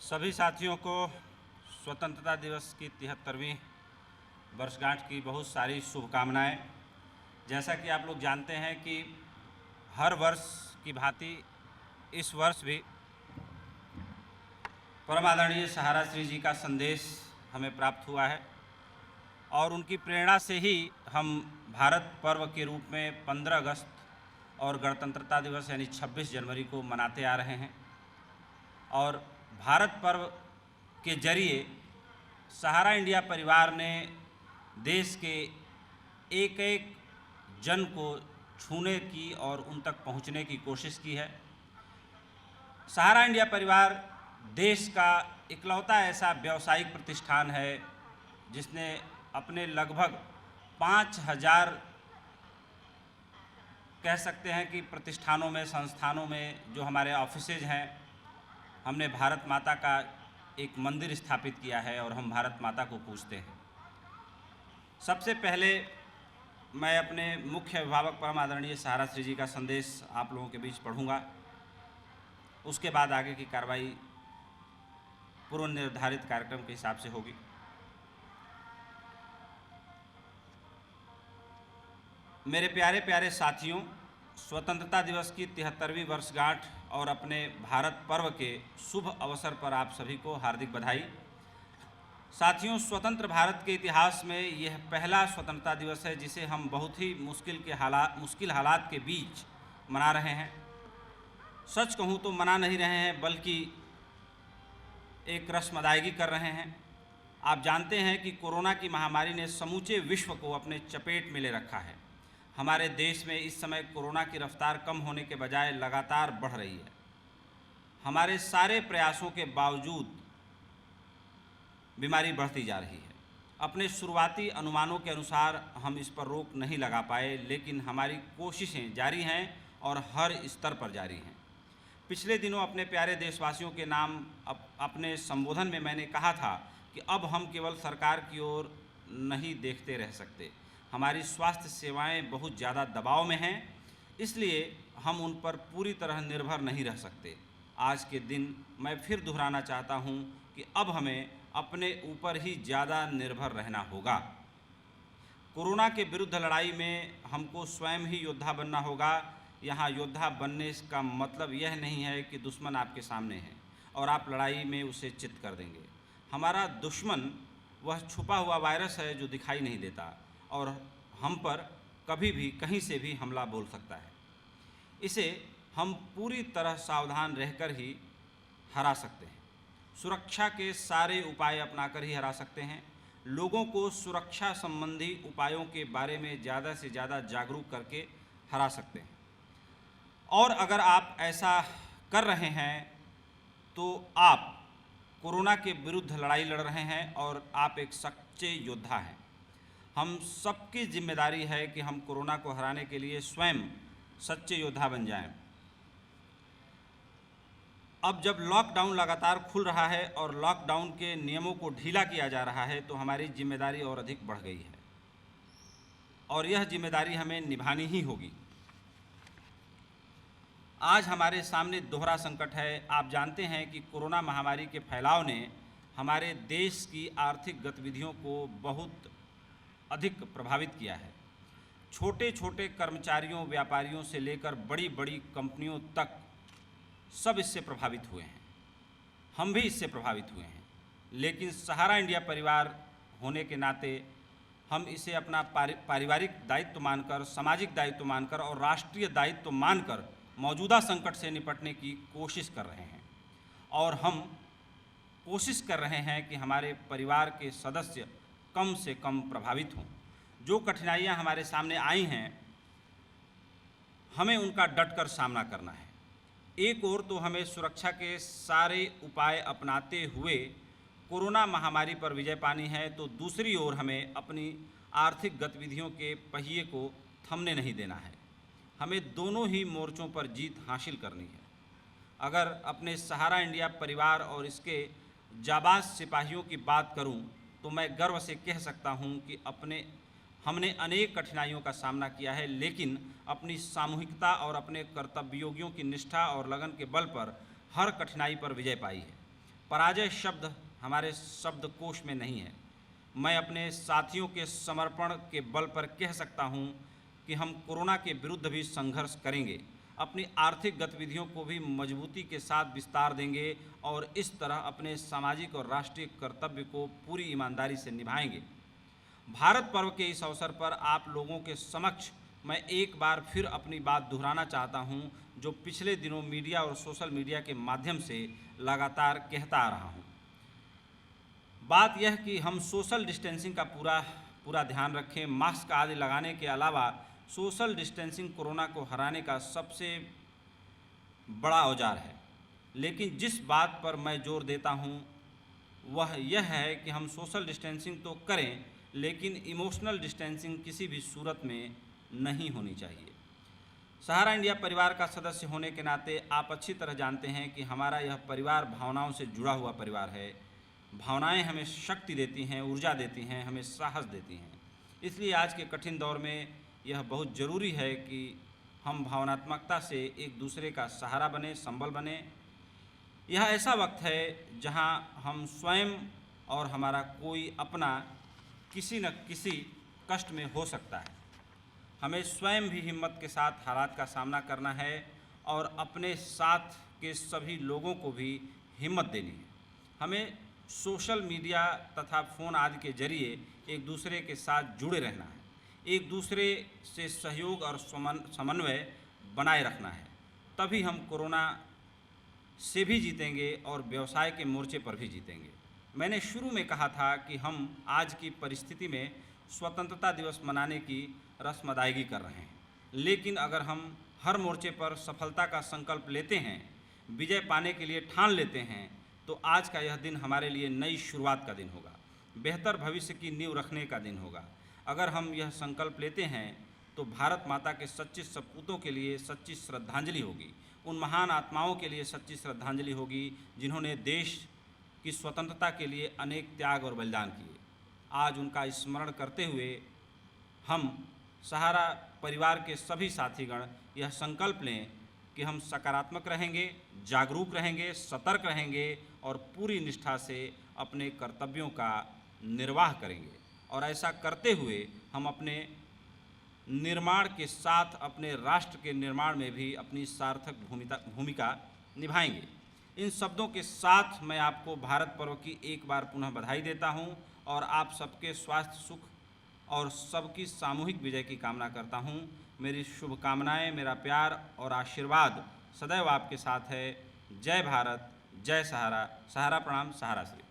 सभी साथियों को स्वतंत्रता दिवस की 73वीं वर्षगांठ की बहुत सारी शुभकामनाएं। जैसा कि आप लोग जानते हैं कि हर वर्ष की भांति इस वर्ष भी परम आदरणीय सहारा श्री जी का संदेश हमें प्राप्त हुआ है और उनकी प्रेरणा से ही हम भारत पर्व के रूप में 15 अगस्त और गणतंत्रता दिवस यानी 26 जनवरी को मनाते आ रहे हैं। और भारत पर्व के जरिए सहारा इंडिया परिवार ने देश के एक एक जन को छूने की और उन तक पहुंचने की कोशिश की है। सहारा इंडिया परिवार देश का इकलौता ऐसा व्यावसायिक प्रतिष्ठान है जिसने अपने लगभग 5000 कह सकते हैं कि प्रतिष्ठानों में, संस्थानों में जो हमारे ऑफिसेज हैं, हमने भारत माता का एक मंदिर स्थापित किया है और हम भारत माता को पूजते हैं। सबसे पहले मैं अपने मुख्य अभिभावक परम आदरणीय सहारा श्री जी का संदेश आप लोगों के बीच पढ़ूंगा। उसके बाद आगे की कार्रवाई पूर्व निर्धारित कार्यक्रम के हिसाब से होगी। मेरे प्यारे प्यारे साथियों, स्वतंत्रता दिवस की 73वीं वर्षगांठ और अपने भारत पर्व के शुभ अवसर पर आप सभी को हार्दिक बधाई। साथियों, स्वतंत्र भारत के इतिहास में यह पहला स्वतंत्रता दिवस है जिसे हम बहुत ही मुश्किल हालात के बीच मना रहे हैं। सच कहूँ तो मना नहीं रहे हैं बल्कि एक रस्म अदायगी कर रहे हैं। आप जानते हैं कि कोरोना की महामारी ने समूचे विश्व को अपने चपेट में ले रखा है। हमारे देश में इस समय कोरोना की रफ्तार कम होने के बजाय लगातार बढ़ रही है। हमारे सारे प्रयासों के बावजूद बीमारी बढ़ती जा रही है। अपने शुरुआती अनुमानों के अनुसार हम इस पर रोक नहीं लगा पाए, लेकिन हमारी कोशिशें जारी हैं और हर स्तर पर जारी हैं। पिछले दिनों अपने प्यारे देशवासियों के नाम अपने संबोधन में मैंने कहा था कि अब हम केवल सरकार की ओर नहीं देखते रह सकते। हमारी स्वास्थ्य सेवाएं बहुत ज़्यादा दबाव में हैं, इसलिए हम उन पर पूरी तरह निर्भर नहीं रह सकते। आज के दिन मैं फिर दोहराना चाहता हूं कि अब हमें अपने ऊपर ही ज़्यादा निर्भर रहना होगा। कोरोना के विरुद्ध लड़ाई में हमको स्वयं ही योद्धा बनना होगा। यहाँ योद्धा बनने का मतलब यह नहीं है कि दुश्मन आपके सामने है और आप लड़ाई में उसे चित कर देंगे। हमारा दुश्मन वह छुपा हुआ वायरस है जो दिखाई नहीं देता और हम पर कभी भी कहीं से भी हमला बोल सकता है। इसे हम पूरी तरह सावधान रहकर ही हरा सकते हैं। सुरक्षा के सारे उपाय अपनाकर ही हरा सकते हैं। लोगों को सुरक्षा संबंधी उपायों के बारे में ज़्यादा से ज़्यादा जागरूक करके हरा सकते हैं। और अगर आप ऐसा कर रहे हैं तो आप कोरोना के विरुद्ध लड़ाई लड़ रहे हैं और आप एक सच्चे योद्धा हैं। हम सबकी जिम्मेदारी है कि हम कोरोना को हराने के लिए स्वयं सच्चे योद्धा बन जाएं। अब जब लॉकडाउन लगातार खुल रहा है और लॉकडाउन के नियमों को ढीला किया जा रहा है तो हमारी जिम्मेदारी और अधिक बढ़ गई है और यह जिम्मेदारी हमें निभानी ही होगी। आज हमारे सामने दोहरा संकट है। आप जानते हैं कि कोरोना महामारी के फैलाव ने हमारे देश की आर्थिक गतिविधियों को बहुत अधिक प्रभावित किया है। छोटे छोटे कर्मचारियों, व्यापारियों से लेकर बड़ी बड़ी कंपनियों तक सब इससे प्रभावित हुए हैं। हम भी इससे प्रभावित हुए हैं, लेकिन सहारा इंडिया परिवार होने के नाते हम इसे अपना पारिवारिक दायित्व मानकर, सामाजिक दायित्व मानकर और राष्ट्रीय दायित्व मानकर मौजूदा संकट से निपटने की कोशिश कर रहे हैं। और हम कोशिश कर रहे हैं कि हमारे परिवार के सदस्य कम से कम प्रभावित हों। जो कठिनाइयां हमारे सामने आई हैं, हमें उनका डटकर सामना करना है। एक ओर तो हमें सुरक्षा के सारे उपाय अपनाते हुए कोरोना महामारी पर विजय पानी है, तो दूसरी ओर हमें अपनी आर्थिक गतिविधियों के पहिए को थमने नहीं देना है। हमें दोनों ही मोर्चों पर जीत हासिल करनी है। अगर अपने सहारा इंडिया परिवार और इसके जाबाज सिपाहियों की बात करूं तो मैं गर्व से कह सकता हूं कि हमने अनेक कठिनाइयों का सामना किया है, लेकिन अपनी सामूहिकता और अपने कर्तव्ययोगियों की निष्ठा और लगन के बल पर हर कठिनाई पर विजय पाई है। पराजय शब्द हमारे शब्दकोश में नहीं है। मैं अपने साथियों के समर्पण के बल पर कह सकता हूं कि हम कोरोना के विरुद्ध भी संघर्ष करेंगे, अपनी आर्थिक गतिविधियों को भी मजबूती के साथ विस्तार देंगे और इस तरह अपने सामाजिक और राष्ट्रीय कर्तव्य को पूरी ईमानदारी से निभाएंगे। भारत पर्व के इस अवसर पर आप लोगों के समक्ष मैं एक बार फिर अपनी बात दोहराना चाहता हूं, जो पिछले दिनों मीडिया और सोशल मीडिया के माध्यम से लगातार कहता आ रहा हूं। बात यह कि हम सोशल डिस्टेंसिंग का पूरा ध्यान रखें। मास्क आदि लगाने के अलावा सोशल डिस्टेंसिंग कोरोना को हराने का सबसे बड़ा औजार है। लेकिन जिस बात पर मैं जोर देता हूं वह यह है कि हम सोशल डिस्टेंसिंग तो करें, लेकिन इमोशनल डिस्टेंसिंग किसी भी सूरत में नहीं होनी चाहिए। सहारा इंडिया परिवार का सदस्य होने के नाते आप अच्छी तरह जानते हैं कि हमारा यह परिवार भावनाओं से जुड़ा हुआ परिवार है। भावनाएं हमें शक्ति देती हैं, ऊर्जा देती हैं, हमें साहस देती हैं। इसलिए आज के कठिन दौर में यह बहुत ज़रूरी है कि हम भावनात्मकता से एक दूसरे का सहारा बने, संबल बने। यह ऐसा वक्त है जहां हम स्वयं और हमारा कोई अपना किसी न किसी कष्ट में हो सकता है। हमें स्वयं भी हिम्मत के साथ हालात का सामना करना है और अपने साथ के सभी लोगों को भी हिम्मत देनी है। हमें सोशल मीडिया तथा फ़ोन आदि के जरिए एक दूसरे के साथ जुड़े रहना है, एक दूसरे से सहयोग और समन्वय बनाए रखना है। तभी हम कोरोना से भी जीतेंगे और व्यवसाय के मोर्चे पर भी जीतेंगे। मैंने शुरू में कहा था कि हम आज की परिस्थिति में स्वतंत्रता दिवस मनाने की रस्म अदायगी कर रहे हैं, लेकिन अगर हम हर मोर्चे पर सफलता का संकल्प लेते हैं, विजय पाने के लिए ठान लेते हैं, तो आज का यह दिन हमारे लिए नई शुरुआत का दिन होगा, बेहतर भविष्य की नींव रखने का दिन होगा। अगर हम यह संकल्प लेते हैं तो भारत माता के सच्चे सपूतों के लिए सच्ची श्रद्धांजलि होगी, उन महान आत्माओं के लिए सच्ची श्रद्धांजलि होगी जिन्होंने देश की स्वतंत्रता के लिए अनेक त्याग और बलिदान किए। आज उनका स्मरण करते हुए हम सहारा परिवार के सभी साथीगण यह संकल्प लें कि हम सकारात्मक रहेंगे, जागरूक रहेंगे, सतर्क रहेंगे और पूरी निष्ठा से अपने कर्तव्यों का निर्वाह करेंगे। और ऐसा करते हुए हम अपने निर्माण के साथ अपने राष्ट्र के निर्माण में भी अपनी सार्थक भूमिका निभाएंगे। इन शब्दों के साथ मैं आपको भारत पर्व की एक बार पुनः बधाई देता हूं और आप सबके स्वास्थ्य, सुख और सबकी सामूहिक विजय की कामना करता हूं। मेरी शुभकामनाएं, मेरा प्यार और आशीर्वाद सदैव आपके साथ है। जय भारत, जय सहारा। सहारा प्रणाम, सहारा श्री।